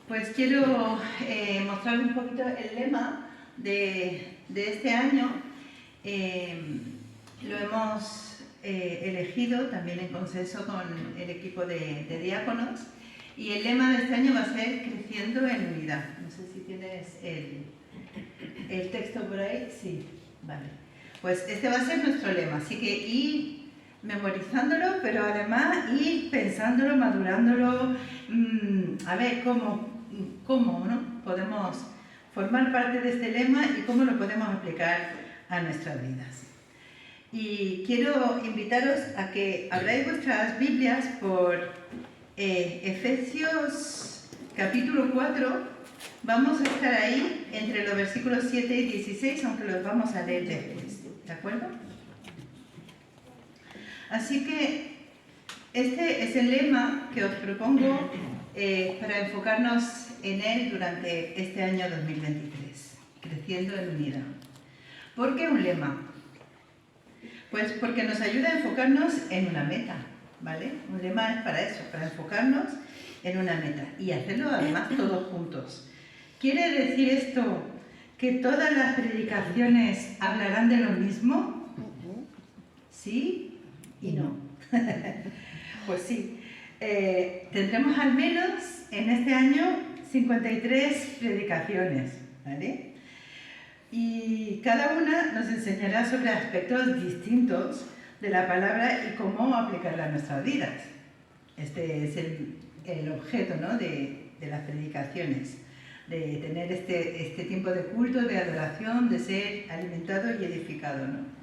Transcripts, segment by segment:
Pues quiero mostrar un poquito el lema de este año. Lo hemos elegido también en consenso con el equipo de diáconos, y el lema de este año va a ser Creciendo en Unidad. No sé si tienes el texto por ahí. Sí, vale. Pues este va a ser nuestro lema, así que ir memorizándolo, pero además ir pensándolo, madurándolo, a ver cómo ¿no? podemos formar parte de este lema y cómo lo podemos aplicar a nuestras vidas. Y quiero invitaros a que abráis vuestras Biblias por Efesios capítulo 4. Vamos a estar ahí entre los versículos 7 y 16, aunque los vamos a leer después, ¿de acuerdo? Así que este es el lema que os propongo para enfocarnos en él durante este año 2023, Creciendo en Unidad. ¿Por qué un lema? Pues porque nos ayuda a enfocarnos en una meta, ¿vale? Un lema es para eso, para enfocarnos en una meta y hacerlo además todos juntos. ¿Quiere decir esto que todas las predicaciones hablarán de lo mismo? Sí y no. Pues sí. Tendremos al menos en este año 53 predicaciones, ¿vale? Y cada una nos enseñará sobre aspectos distintos de la palabra y cómo aplicarla a nuestras vidas. Este es el objeto, ¿no? de las predicaciones, de tener este tiempo de culto, de adoración, de ser alimentado y edificado, ¿no?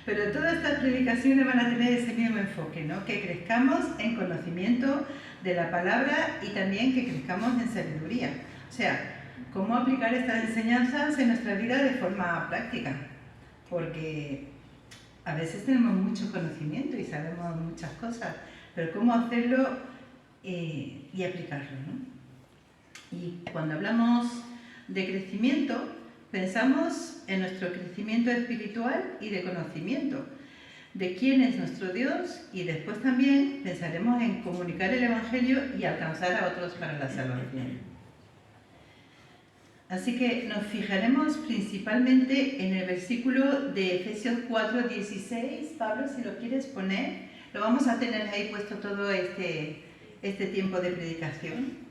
Pero todas estas predicaciones van a tener ese mismo enfoque, ¿no? Que crezcamos en conocimiento de la palabra y también que crezcamos en sabiduría. O sea, cómo aplicar estas enseñanzas en nuestra vida de forma práctica. Porque a veces tenemos mucho conocimiento y sabemos muchas cosas, pero cómo hacerlo y aplicarlo, ¿no? Y cuando hablamos de crecimiento, pensamos en nuestro crecimiento espiritual y de conocimiento de quién es nuestro Dios, y después también pensaremos en comunicar el Evangelio y alcanzar a otros para la salvación. Así que nos fijaremos principalmente en el versículo de Efesios 4:16. Pablo, si lo quieres poner, lo vamos a tener ahí puesto todo este tiempo de predicación.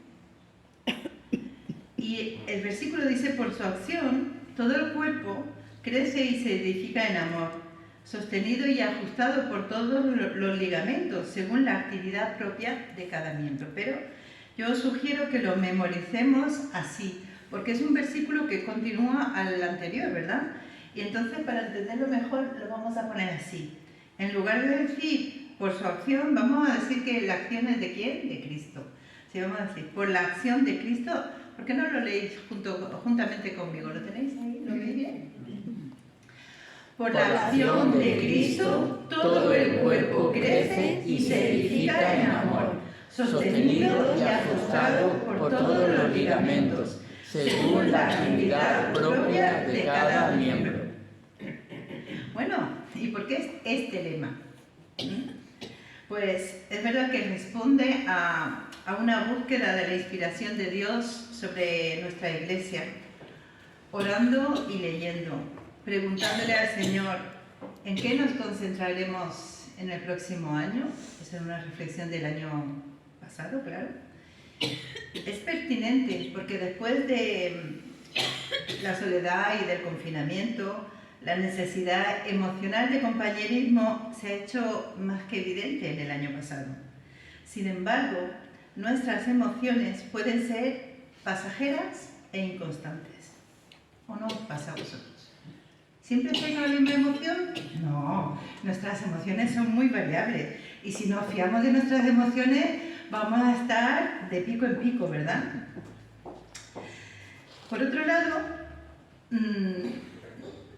Y el versículo dice: por su acción, todo el cuerpo crece y se edifica en amor, sostenido y ajustado por todos los ligamentos, según la actividad propia de cada miembro. Pero yo os sugiero que lo memoricemos así, porque es un versículo que continúa al anterior, ¿verdad? Y entonces, para entenderlo mejor, lo vamos a poner así. En lugar de decir por su acción, vamos a decir que la acción es ¿de quién? De Cristo. Si vamos a decir por la acción de Cristo, ¿por qué no lo leéis juntamente conmigo? ¿Lo tenéis ahí? ¿Lo veis bien? Por la acción de Cristo, todo el cuerpo crece y se edifica en amor, sostenido y ajustado por todos los ligamentos, según la actividad propia de cada miembro. Bueno, ¿y por qué es este lema? Pues es verdad que responde a una búsqueda de la inspiración de Dios sobre nuestra iglesia, orando y leyendo, preguntándole al Señor en qué nos concentraremos en el próximo año. Esa es una reflexión del año pasado, claro. Es pertinente porque después de la soledad y del confinamiento, la necesidad emocional de compañerismo se ha hecho más que evidente en el año pasado. Sin embargo, nuestras emociones pueden ser pasajeras e inconstantes. ¿O no os pasa a vosotros? ¿Siempre estáis con la misma emoción? No, nuestras emociones son muy variables. Y si nos fiamos de nuestras emociones, vamos a estar de pico en pico, ¿verdad? Por otro lado,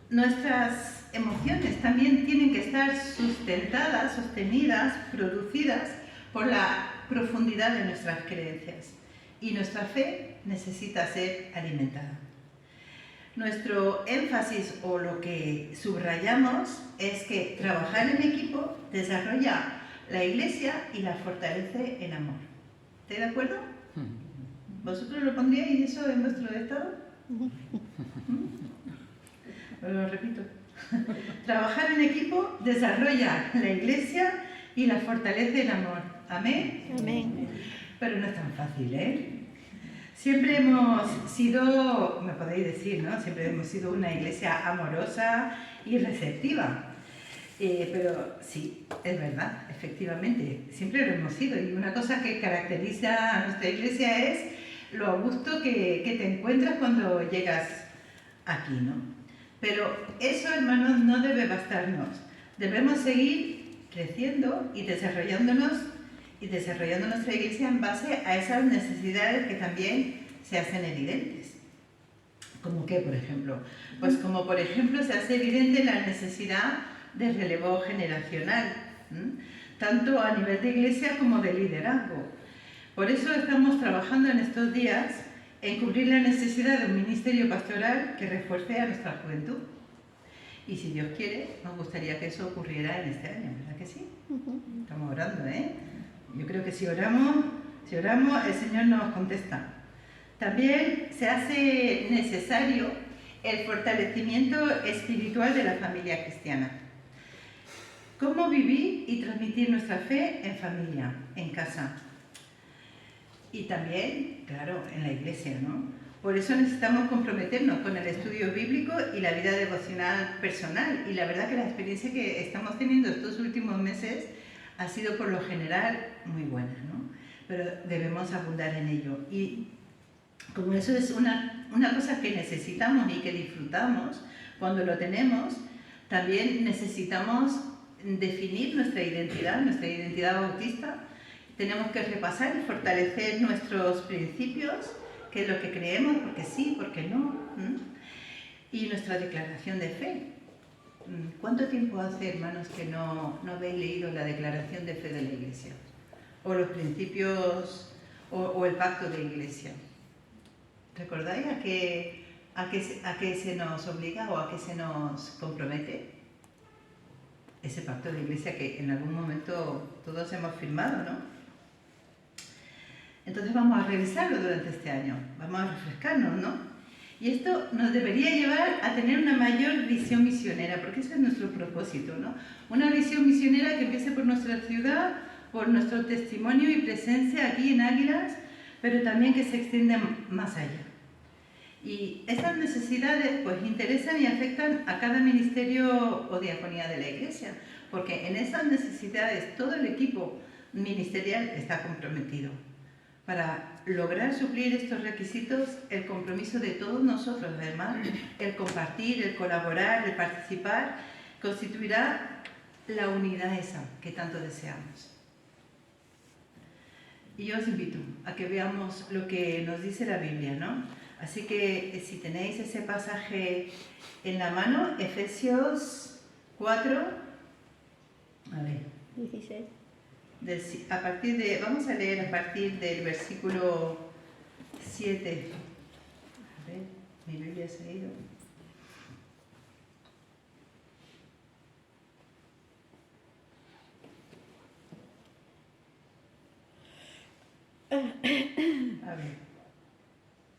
nuestras emociones también tienen que estar sustentadas, sostenidas, producidas por la profundidad de nuestras creencias. Y nuestra fe necesita ser alimentada. Nuestro énfasis, o lo que subrayamos, es que trabajar en equipo desarrolla la Iglesia y la fortalece en amor. ¿Estáis de acuerdo? ¿Vosotros lo pondríais eso en vuestro estado? Lo repito. Trabajar en equipo desarrolla la Iglesia y la fortalece en amor. ¿Amén? Amén. Pero no es tan fácil, ¿eh? Siempre hemos sido, me podéis decir, ¿no? Siempre hemos sido una iglesia amorosa y receptiva. Pero sí, es verdad, efectivamente, siempre lo hemos sido. Y una cosa que caracteriza a nuestra iglesia es lo a gusto que te encuentras cuando llegas aquí, ¿no? Pero eso, hermanos, no debe bastarnos. Debemos seguir creciendo y desarrollándonos y desarrollando nuestra iglesia en base a esas necesidades que también se hacen evidentes. ¿Cómo qué, por ejemplo? Pues como, por ejemplo, se hace evidente la necesidad de relevo generacional, tanto a nivel de iglesia como de liderazgo. Por eso estamos trabajando en estos días en cubrir la necesidad de un ministerio pastoral que refuerce a nuestra juventud. Y si Dios quiere, nos gustaría que eso ocurriera en este año, ¿verdad que sí? Estamos orando, ¿eh? Yo creo que si oramos, el Señor nos contesta. También se hace necesario el fortalecimiento espiritual de la familia cristiana. ¿Cómo vivir y transmitir nuestra fe en familia, en casa? Y también, claro, en la iglesia, ¿no? Por eso necesitamos comprometernos con el estudio bíblico y la vida devocional personal. Y la verdad que la experiencia que estamos teniendo estos últimos meses ha sido por lo general muy buena, ¿no? Pero debemos abundar en ello. Y como eso es una cosa que necesitamos y que disfrutamos cuando lo tenemos, también necesitamos definir nuestra identidad bautista. Tenemos que repasar y fortalecer nuestros principios, qué es lo que creemos, porque sí, porque no, y nuestra declaración de fe. ¿Cuánto tiempo hace, hermanos, que no habéis leído la declaración de fe de la Iglesia? O los principios, o el pacto de Iglesia. ¿Recordáis a qué se nos obliga o a qué se nos compromete? Ese pacto de Iglesia que en algún momento todos hemos firmado, ¿no? Entonces vamos a revisarlo durante este año, vamos a refrescarnos, ¿no? Y esto nos debería llevar a tener una mayor visión misionera, porque ese es nuestro propósito, ¿no? Una visión misionera que empiece por nuestra ciudad, por nuestro testimonio y presencia aquí en Águilas, pero también que se extienda más allá. Y esas necesidades pues interesan y afectan a cada ministerio o diaconía de la Iglesia, porque en esas necesidades todo el equipo ministerial está comprometido. Para lograr suplir estos requisitos, el compromiso de todos nosotros, además, el compartir, el colaborar, el participar, constituirá la unidad esa que tanto deseamos. Y yo os invito a que veamos lo que nos dice la Biblia, ¿no? Así que si tenéis ese pasaje en la mano, Efesios 4, a ver. 16. Vamos a leer a partir del versículo 7. A ver, mi Biblia se ha ido. A ver,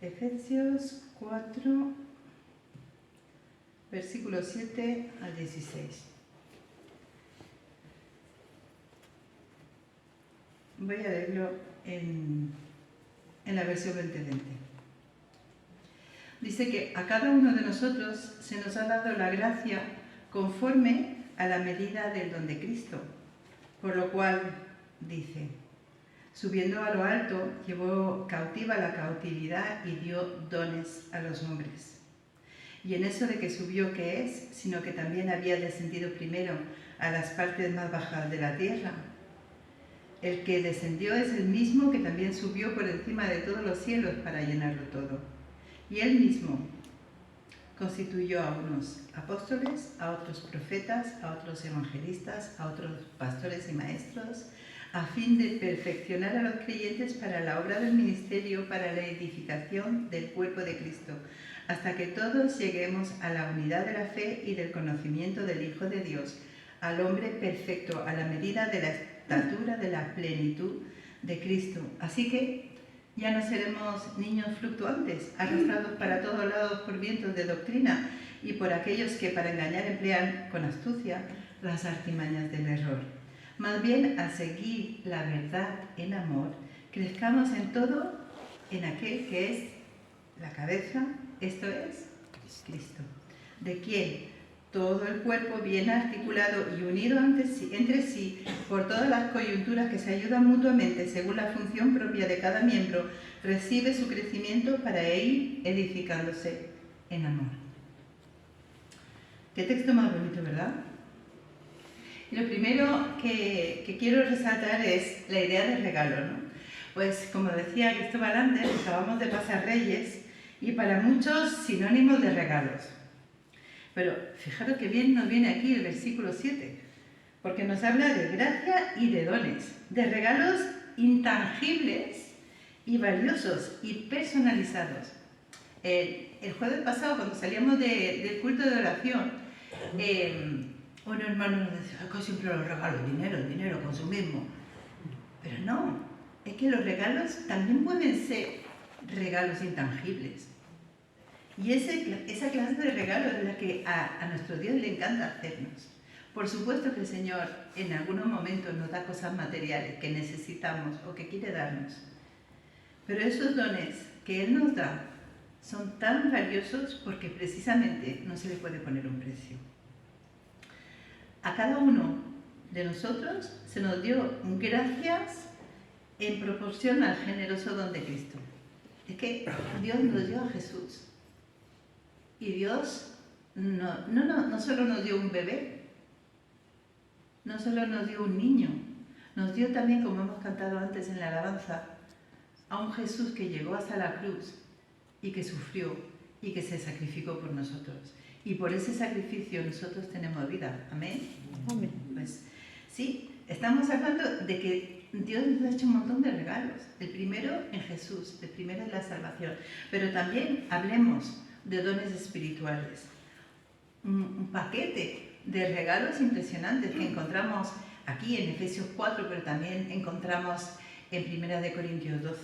Efesios 4, versículo 7 al 16. Voy a leerlo en la versión 2020. Dice que a cada uno de nosotros se nos ha dado la gracia conforme a la medida del don de Cristo, por lo cual dice: subiendo a lo alto, llevó cautiva la cautividad y dio dones a los hombres. Y en eso de que subió, ¿qué es? Sino que también había descendido primero a las partes más bajas de la tierra. El que descendió es el mismo que también subió por encima de todos los cielos para llenarlo todo. Y él mismo constituyó a unos apóstoles, a otros profetas, a otros evangelistas, a otros pastores y maestros, a fin de perfeccionar a los creyentes para la obra del ministerio, para la edificación del cuerpo de Cristo, hasta que todos lleguemos a la unidad de la fe y del conocimiento del Hijo de Dios, al hombre perfecto, a la medida de la estatura de la plenitud de Cristo. Así que Ya no seremos niños fluctuantes, arrastrados para todos lados por vientos de doctrina y por aquellos que para engañar emplean con astucia las artimañas del error. Más bien, al seguir la verdad en amor, crezcamos en todo en aquel que es la cabeza, esto es Cristo, de quien todo el cuerpo bien articulado y unido entre sí por todas las coyunturas que se ayudan mutuamente según la función propia de cada miembro, recibe su crecimiento para ir edificándose en amor. Qué texto más bonito, ¿verdad? Y lo primero que quiero resaltar es la idea de regalo, ¿no? Pues como decía Cristóbal antes, acabamos de pasar Reyes y para muchos sinónimos de regalos. Pero fijaros que bien nos viene aquí el versículo 7, porque nos habla de gracia y de dones, de regalos intangibles y valiosos y personalizados. El jueves pasado, cuando salíamos del culto de oración, un hermano nos decía, que siempre los regalos, dinero, consumismo. Pero no, es que los regalos también pueden ser regalos intangibles. Y esa clase de regalos es la que a nuestro Dios le encanta hacernos. Por supuesto que el Señor en algunos momentos nos da cosas materiales que necesitamos o que quiere darnos. Pero esos dones que Él nos da son tan valiosos porque precisamente no se le puede poner un precio. A cada uno de nosotros se nos dio gracias en proporción al generoso don de Cristo. Es que Dios nos dio a Jesús. Y Dios no solo nos dio un bebé, no solo nos dio un niño, nos dio también, como hemos cantado antes en la alabanza, a un Jesús que llegó hasta la cruz y que sufrió y que se sacrificó por nosotros. Y por ese sacrificio nosotros tenemos vida. ¿Amén? Amén. Pues sí, estamos hablando de que Dios nos ha hecho un montón de regalos. El primero en Jesús, el primero en la salvación. Pero también hablemos de dones espirituales. Un paquete de regalos impresionantes que encontramos aquí en Efesios 4, pero también encontramos en 1 Corintios 12.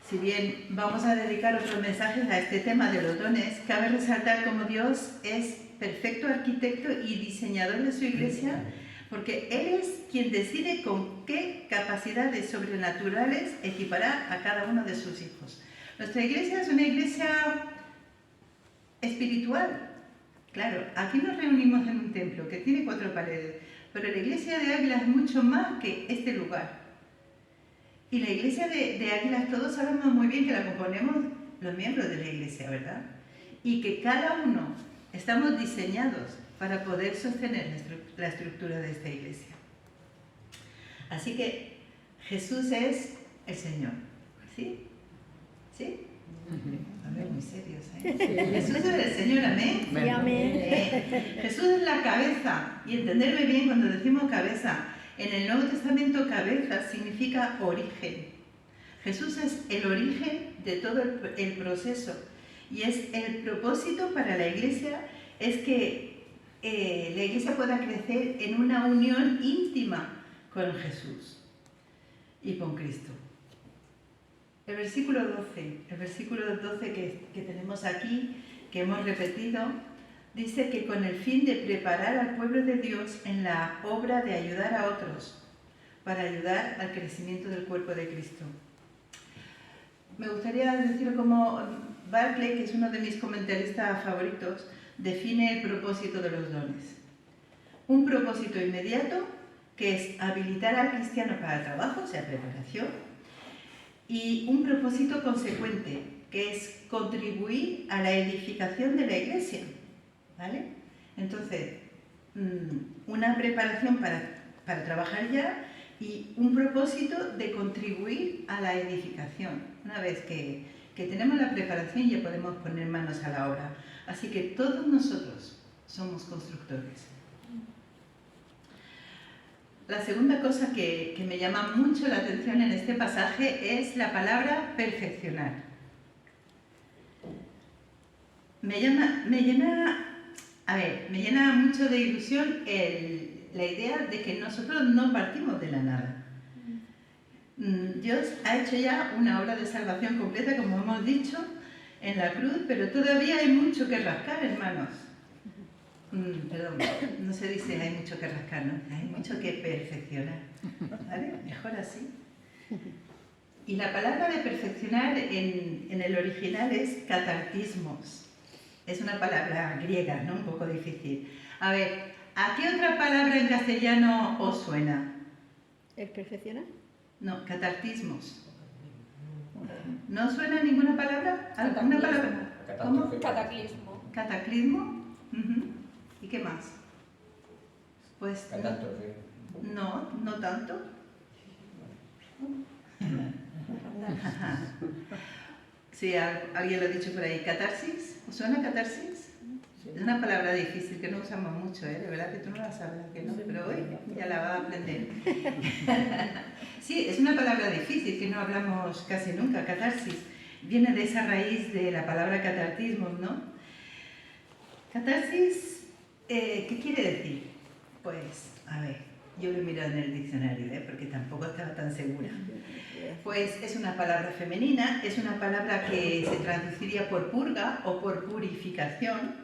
Si bien vamos a dedicar otros mensajes a este tema de los dones, cabe resaltar cómo Dios es perfecto arquitecto y diseñador de su iglesia, porque Él es quien decide con qué capacidades sobrenaturales equipará a cada uno de sus hijos. Nuestra iglesia es una iglesia espiritual. Claro, aquí nos reunimos en un templo que tiene 4 paredes, pero la iglesia de Águilas es mucho más que este lugar. Y la iglesia de Águilas, todos sabemos muy bien que la componemos los miembros de la iglesia, ¿verdad? Y que cada uno estamos diseñados para poder sostener la estructura de esta iglesia. Así que Jesús es el Señor, ¿sí? ¿Sí? A ver, muy serios, ¿eh? Sí. Jesús es el Señor, ¿amén? Sí, amén. Jesús es la cabeza, y entenderme bien cuando decimos cabeza. En el Nuevo Testamento, cabeza significa origen. Jesús es el origen de todo el proceso. Y es el propósito para la iglesia, es que la iglesia pueda crecer en una unión íntima con Jesús y con Cristo. El versículo 12 que tenemos aquí, que hemos repetido, dice que con el fin de preparar al pueblo de Dios en la obra de ayudar a otros, para ayudar al crecimiento del cuerpo de Cristo. Me gustaría decir cómo Barclay, que es uno de mis comentaristas favoritos, define el propósito de los dones. Un propósito inmediato, que es habilitar al cristiano para el trabajo, o sea, preparación, y un propósito consecuente, que es contribuir a la edificación de la iglesia. ¿Vale? Entonces, una preparación para trabajar ya y un propósito de contribuir a la edificación. Una vez que tenemos la preparación ya podemos poner manos a la obra. Así que todos nosotros somos constructores. La segunda cosa que me llama mucho la atención en este pasaje es la palabra perfeccionar. Me llena mucho de ilusión la idea de que nosotros no partimos de la nada. Dios ha hecho ya una obra de salvación completa, como hemos dicho, en la cruz, pero todavía hay mucho que rascar, hermanos. Perdón, no se dice hay mucho que rascar, ¿no? Hay mucho que perfeccionar, ¿vale? Mejor así. Y la palabra de perfeccionar en el original es catartismos. Es una palabra griega, ¿no? Un poco difícil. A ver, ¿a qué otra palabra en castellano os suena? ¿El perfeccionar? No, catartismos. ¿No suena ninguna palabra? ¿Alguna palabra? ¿Cómo? Cataclismo. Cataclismo. ¿Y qué más? Pues Catástrofe. no, no tanto. Sí, alguien lo ha dicho por ahí. ¿Catarsis? ¿Os suena catarsis? Es una palabra difícil que no usamos mucho, ¿eh? De verdad que tú no la sabes, que no, pero hoy ya la vas a aprender. Sí, es una palabra difícil que no hablamos casi nunca, catarsis. Viene de esa raíz de la palabra catartismos, ¿no? Catarsis, ¿qué quiere decir? Pues, a ver, yo lo he mirado en el diccionario, porque tampoco estaba tan segura. Pues es una palabra femenina, es una palabra que se traduciría por purga o por purificación.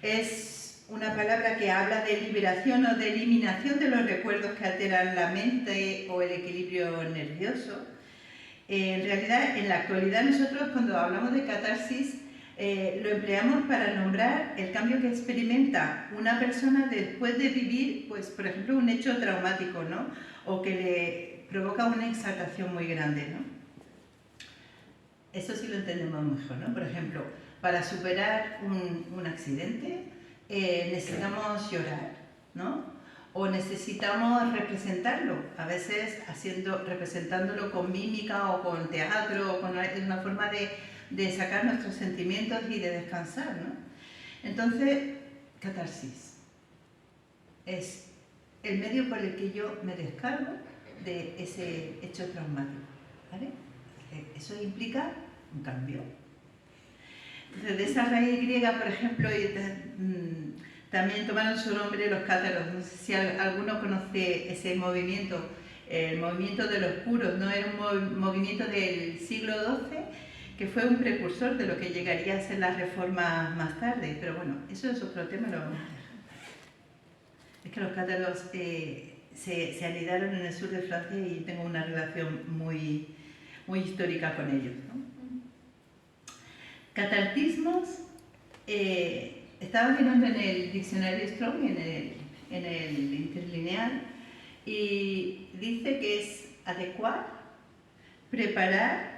Es una palabra que habla de liberación o de eliminación de los recuerdos que alteran la mente o el equilibrio nervioso. En realidad, en la actualidad nosotros cuando hablamos de catarsis lo empleamos para nombrar el cambio que experimenta una persona después de vivir, pues, por ejemplo, un hecho traumático, ¿no? O que le provoca una exaltación muy grande, ¿no? Eso sí lo entendemos mejor, ¿no? Por ejemplo, para superar un accidente necesitamos llorar, ¿no? O necesitamos representarlo, a veces representándolo con mímica o con teatro o con una forma de sacar nuestros sentimientos y de descansar, ¿no? Entonces, catarsis es el medio por el que yo me descargo de ese hecho traumático, ¿vale? Eso implica un cambio. Entonces, de esa raíz griega, por ejemplo, también tomaron su nombre los cátaros. No sé si alguno conoce ese movimiento, el movimiento de los puros, ¿no? Era un movimiento del siglo XII que fue un precursor de lo que llegaría a ser la reforma más tarde. Pero bueno, eso es otro tema, lo vamos a dejar. Es que los cátaros se anidaron en el sur de Francia y tengo una relación muy, muy histórica con ellos, ¿no? Catartismos, estaba mirando en el diccionario Strong, en el interlineal, y dice que es adecuar, preparar,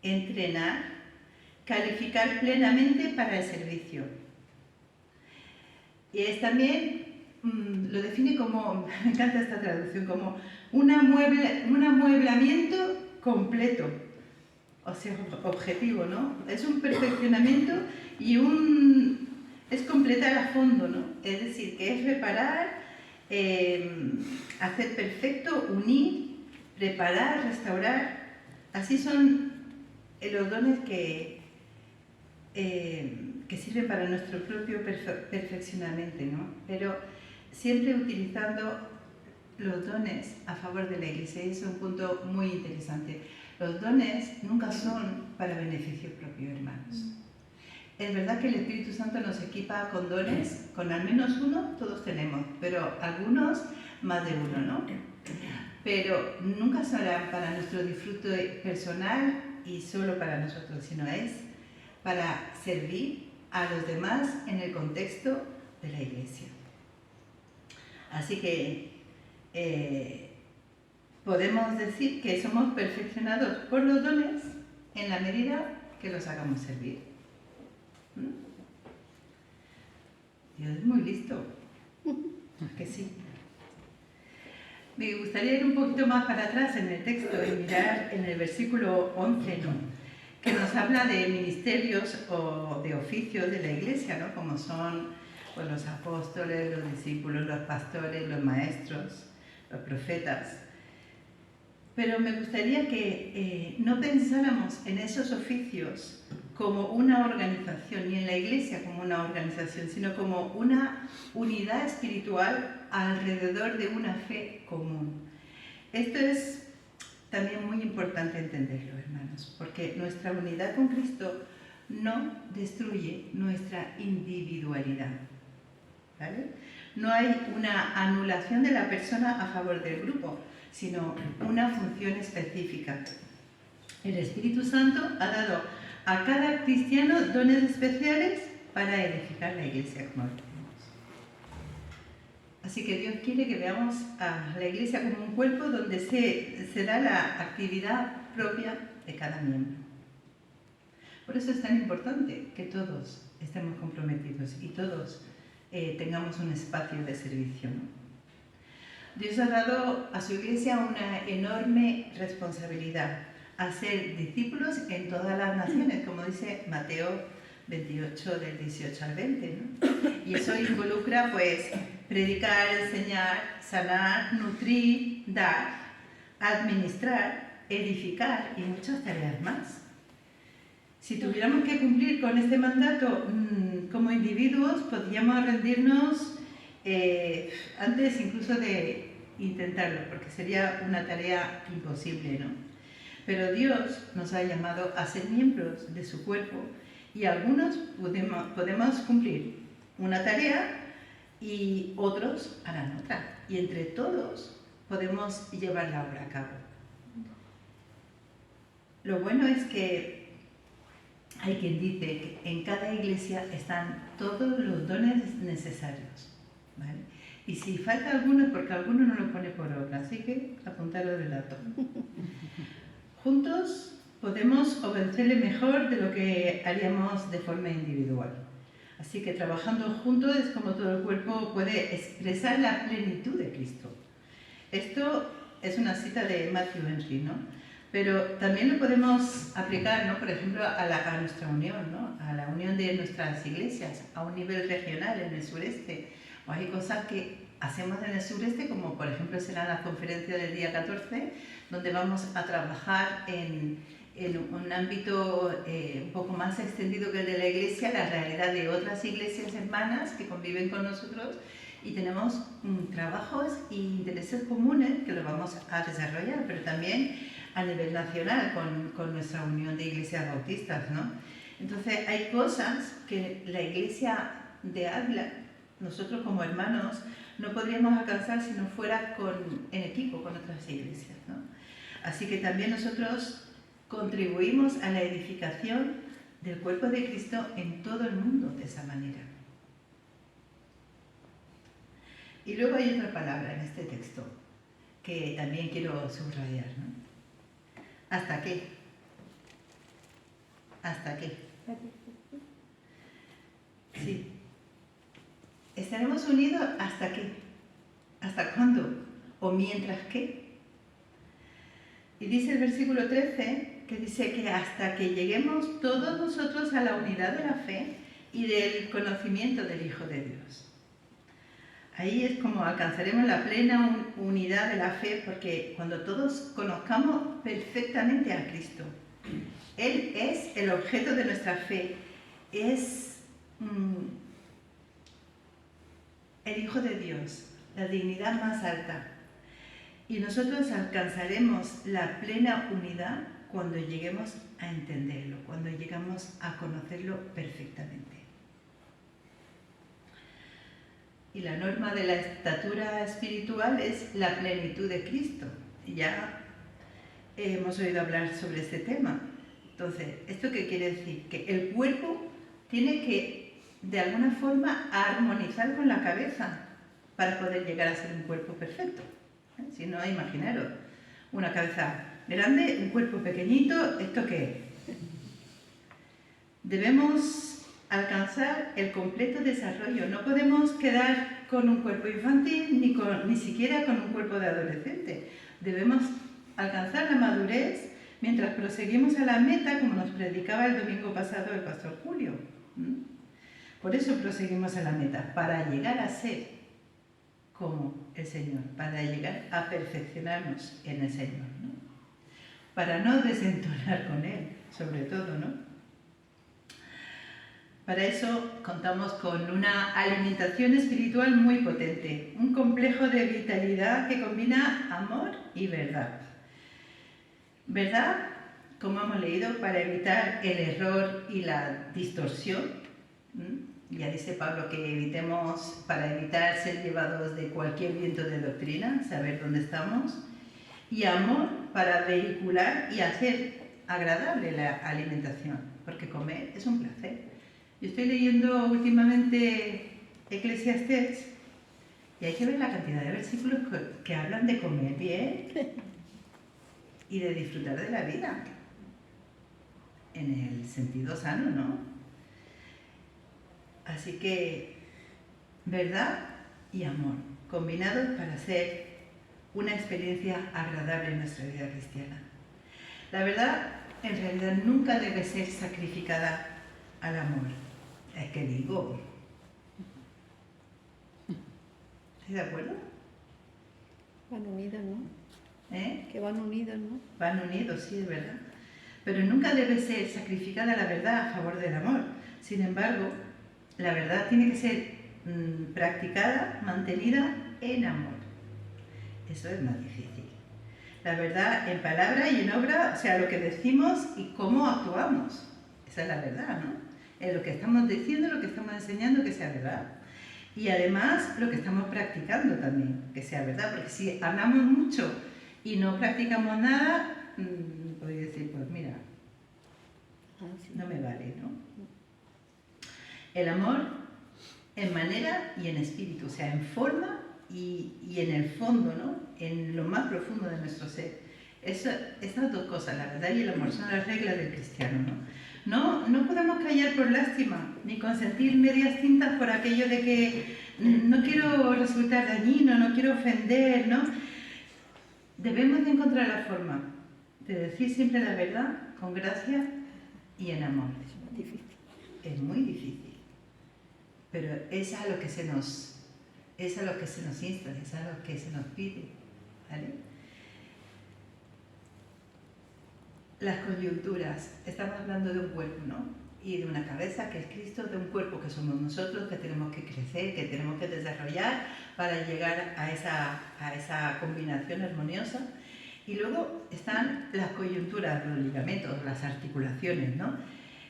entrenar, calificar plenamente para el servicio. Y es también, lo define como, me encanta esta traducción, como un amueblamiento completo. O sea, objetivo, ¿no? Es un perfeccionamiento y es completar a fondo, ¿no? Es decir, que es reparar, hacer perfecto, unir, preparar, restaurar. Así son los dones que sirven para nuestro propio perfeccionamiento, ¿no? Pero siempre utilizando los dones a favor de la Iglesia, y eso es un punto muy interesante. Los dones nunca son para beneficio propio, hermanos. Es verdad que el Espíritu Santo nos equipa con dones, con al menos uno todos tenemos, pero algunos más de uno, ¿no? Pero nunca serán para nuestro disfrute personal y solo para nosotros, sino es para servir a los demás en el contexto de la Iglesia. Así que podemos decir que somos perfeccionados por los dones en la medida que los hagamos servir. Dios es muy listo. ¿A que sí? Me gustaría ir un poquito más para atrás en el texto y mirar en el versículo 11, ¿no? Que nos habla de ministerios o de oficios de la Iglesia, ¿no? Como son, pues, los apóstoles, los discípulos, los pastores, los maestros, los profetas. Pero me gustaría que no pensáramos en esos oficios como una organización, ni en la Iglesia como una organización, sino como una unidad espiritual alrededor de una fe común. Esto es también muy importante entenderlo, hermanos, porque nuestra unidad con Cristo no destruye nuestra individualidad, ¿vale? No hay una anulación de la persona a favor del grupo, sino una función específica. El Espíritu Santo ha dado a cada cristiano dones especiales para edificar la iglesia, como decimos. Así que Dios quiere que veamos a la iglesia como un cuerpo donde se da la actividad propia de cada miembro. Por eso es tan importante que todos estemos comprometidos y todos tengamos un espacio de servicio, ¿no? Dios ha dado a su iglesia una enorme responsabilidad, a ser discípulos en todas las naciones, como dice Mateo 28, del 18 al 20, ¿no? Y eso involucra, pues, predicar, enseñar, sanar, nutrir, dar, administrar, edificar y muchas tareas más. Si tuviéramos que cumplir con este mandato como individuos, podríamos rendirnos antes incluso de intentarlo, porque sería una tarea imposible, ¿no? Pero Dios nos ha llamado a ser miembros de su cuerpo y algunos podemos cumplir una tarea y otros harán otra. Y entre todos podemos llevar la obra a cabo. Lo bueno es que hay quien dice que en cada iglesia están todos los dones necesarios, ¿vale? Y si falta alguno es porque alguno no lo pone por obra, así que apuntarlo de dato. Juntos podemos obedecerle mejor de lo que haríamos de forma individual. Así que trabajando juntos es como todo el cuerpo puede expresar la plenitud de Cristo. Esto es una cita de Matthew Henry, ¿no? Pero también lo podemos aplicar, ¿no? Por ejemplo, a nuestra unión, ¿no? A la unión de nuestras iglesias, a un nivel regional en el sureste. O hay cosas que hacemos en el sureste, como por ejemplo será la conferencia del día 14, donde vamos a trabajar en un ámbito un poco más extendido que el de la iglesia, la realidad de otras iglesias hermanas que conviven con nosotros, y tenemos trabajos e intereses comunes que los vamos a desarrollar, pero también a nivel nacional con nuestra unión de iglesias bautistas, ¿no? Entonces hay cosas que la iglesia de Ávila, nosotros como hermanos, no podríamos alcanzar si no fuera en equipo con otras iglesias, ¿no? Así que también nosotros contribuimos a la edificación del cuerpo de Cristo en todo el mundo de esa manera. Y luego hay otra palabra en este texto que también quiero subrayar, ¿no? ¿Hasta qué? ¿Hasta qué? Sí. ¿Estaremos unidos hasta qué? ¿Hasta cuándo? ¿O mientras qué? Y dice el versículo 13, que dice que hasta que lleguemos todos nosotros a la unidad de la fe y del conocimiento del Hijo de Dios. Ahí es como alcanzaremos la plena unidad de la fe, porque cuando todos conozcamos perfectamente a Cristo, Él es el objeto de nuestra fe, es el Hijo de Dios, la dignidad más alta. Y nosotros alcanzaremos la plena unidad cuando lleguemos a entenderlo, cuando llegamos a conocerlo perfectamente. Y la norma de la estatura espiritual es la plenitud de Cristo. Ya hemos oído hablar sobre este tema. Entonces, ¿esto qué quiere decir? Que el cuerpo tiene que, de alguna forma, armonizar con la cabeza para poder llegar a ser un cuerpo perfecto. Si no, imaginaros, una cabeza grande, un cuerpo pequeñito, ¿esto qué es? Debemos alcanzar el completo desarrollo. No podemos quedar con un cuerpo infantil ni siquiera con un cuerpo de adolescente. Debemos alcanzar la madurez mientras proseguimos a la meta, como nos predicaba el domingo pasado el pastor Julio. Por eso proseguimos a la meta, para llegar a ser como el Señor, para llegar a perfeccionarnos en el Señor, ¿no? Para no desentonar con Él, sobre todo, ¿no? Para eso contamos con una alimentación espiritual muy potente, un complejo de vitalidad que combina amor y verdad. ¿Verdad? Como hemos leído, para evitar el error y la distorsión. Ya dice Pablo que evitemos, para evitar ser llevados de cualquier viento de doctrina, saber dónde estamos. Y amor para vehicular y hacer agradable la alimentación, porque comer es un placer. Yo estoy leyendo últimamente Eclesiastés y hay que ver la cantidad de versículos que hablan de comer bien y de disfrutar de la vida, en el sentido sano, ¿no? Así que verdad y amor, combinados para hacer una experiencia agradable en nuestra vida cristiana. La verdad, en realidad, nunca debe ser sacrificada al amor. Es que digo, ¿estás de acuerdo? Van unidos, ¿no? ¿Eh? Que van unidos, ¿no? Van unidos, sí, es verdad. Pero nunca debe ser sacrificada la verdad a favor del amor. Sin embargo, la verdad tiene que ser practicada, mantenida en amor. Eso es más difícil. La verdad en palabra y en obra, o sea, lo que decimos y cómo actuamos. Esa es la verdad, ¿no? Es lo que estamos diciendo, lo que estamos enseñando, que sea verdad. Y además, lo que estamos practicando también, que sea verdad. Porque si hablamos mucho y no practicamos nada, podría decir, pues mira, no me vale, ¿no? El amor en manera y en espíritu, o sea, en forma y en el fondo, ¿no? En lo más profundo de nuestro ser. Estas dos cosas, la verdad y el amor, son las reglas del cristiano, ¿no? No podemos callar por lástima, ni consentir medias tintas por aquello de que no quiero resultar dañino, no quiero ofender, ¿no? Debemos de encontrar la forma de decir siempre la verdad con gracia y en amor. Es difícil. Es muy difícil, pero es a lo que se nos insta, es a lo que se nos pide, ¿vale? Las coyunturas, estamos hablando de un cuerpo, ¿no? Y de una cabeza que es Cristo, de un cuerpo que somos nosotros, que tenemos que crecer, que tenemos que desarrollar para llegar a esa combinación armoniosa. Y luego están las coyunturas, los ligamentos, las articulaciones, ¿no?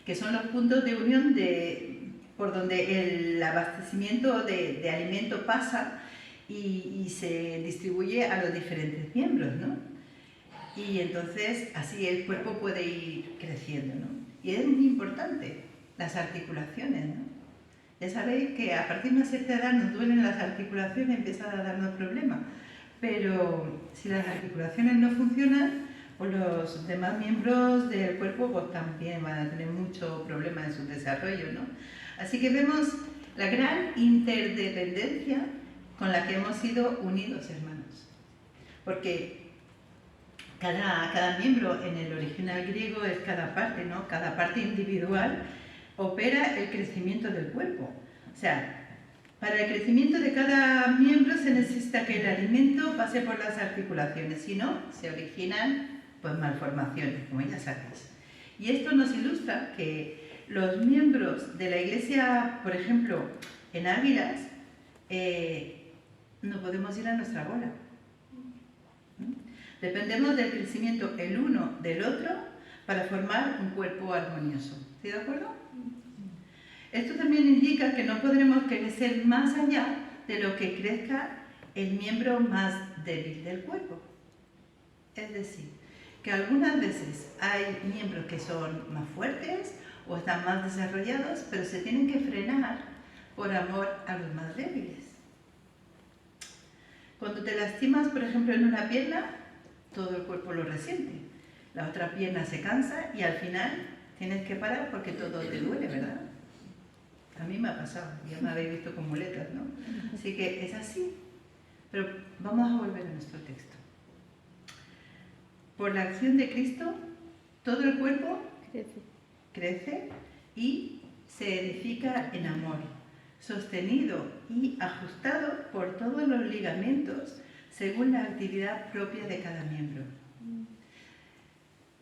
Que son los puntos de unión por donde el abastecimiento de alimento pasa y se distribuye a los diferentes miembros, ¿no? Y entonces así el cuerpo puede ir creciendo, ¿no? Y es muy importante las articulaciones, ¿no? Ya sabéis que a partir de una cierta edad nos duelen las articulaciones, empiezan a darnos problemas, pero si las articulaciones no funcionan, pues los demás miembros del cuerpo pues también van a tener mucho problema en su desarrollo, ¿no? Así que vemos la gran interdependencia con la que hemos sido unidos, hermanos. Porque cada miembro en el original griego es cada parte, ¿no? Cada parte individual opera el crecimiento del cuerpo. O sea, para el crecimiento de cada miembro se necesita que el alimento pase por las articulaciones, si no, se originan pues malformaciones, como ya sabéis. Y esto nos ilustra que los miembros de la iglesia, por ejemplo, en Águilas, no podemos ir a nuestra bola. Dependemos del crecimiento el uno del otro para formar un cuerpo armonioso. ¿Estoy de acuerdo? Esto también indica que no podremos crecer más allá de lo que crezca el miembro más débil del cuerpo. Es decir, que algunas veces hay miembros que son más fuertes o están más desarrollados, pero se tienen que frenar por amor a los más débiles. Cuando te lastimas, por ejemplo, en una pierna, todo el cuerpo lo resiente. La otra pierna se cansa y al final tienes que parar porque todo te duele, ¿verdad? A mí me ha pasado, ya me habéis visto con muletas, ¿no? Así que es así. Pero vamos a volver a nuestro texto. Por la acción de Cristo, todo el cuerpo crece y se edifica en amor, sostenido y ajustado por todos los ligamentos según la actividad propia de cada miembro.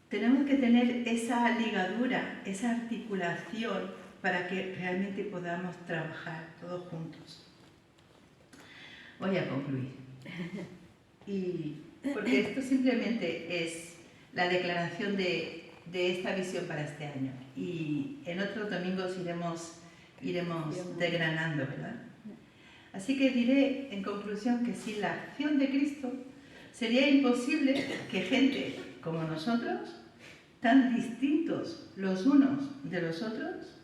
Tenemos que tener esa ligadura, esa articulación para que realmente podamos trabajar todos juntos. Voy a concluir. Porque esto simplemente es la declaración de esta visión para este año. Y en otros domingos iremos desgranando, ¿verdad? Así que diré en conclusión que sin la acción de Cristo sería imposible que gente como nosotros, tan distintos los unos de los otros,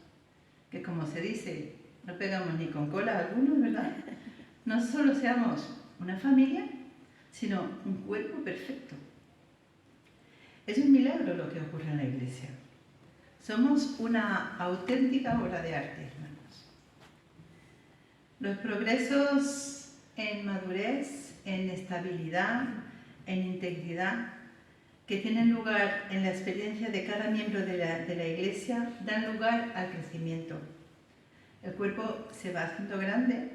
que como se dice, no pegamos ni con cola algunos, ¿verdad? No solo seamos una familia, sino un cuerpo perfecto. Es un milagro lo que ocurre en la Iglesia. Somos una auténtica obra de arte, hermanos. Los progresos en madurez, en estabilidad, en integridad, que tienen lugar en la experiencia de cada miembro de la Iglesia, dan lugar al crecimiento. El cuerpo se va haciendo grande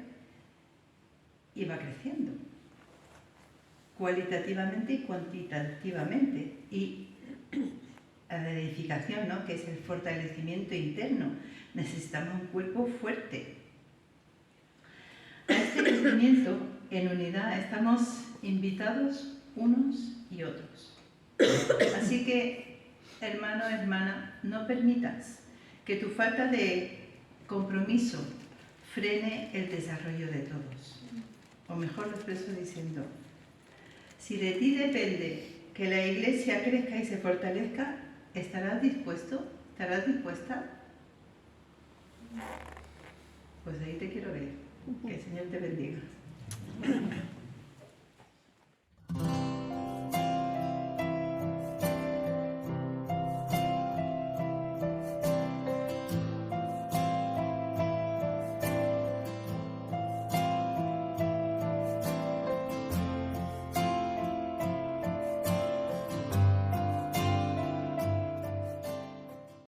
y va creciendo, cualitativamente y cuantitativamente. Y la edificación, ¿no?, que es el fortalecimiento interno. Necesitamos un cuerpo fuerte. A este crecimiento en unidad estamos invitados unos y otros. Así que, hermano, hermana, no permitas que tu falta de compromiso frene el desarrollo de todos. O mejor lo expreso diciendo, si de ti depende que la Iglesia crezca y se fortalezca, ¿estarás dispuesto? ¿Estarás dispuesta? Pues ahí te quiero ver. Que el Señor te bendiga.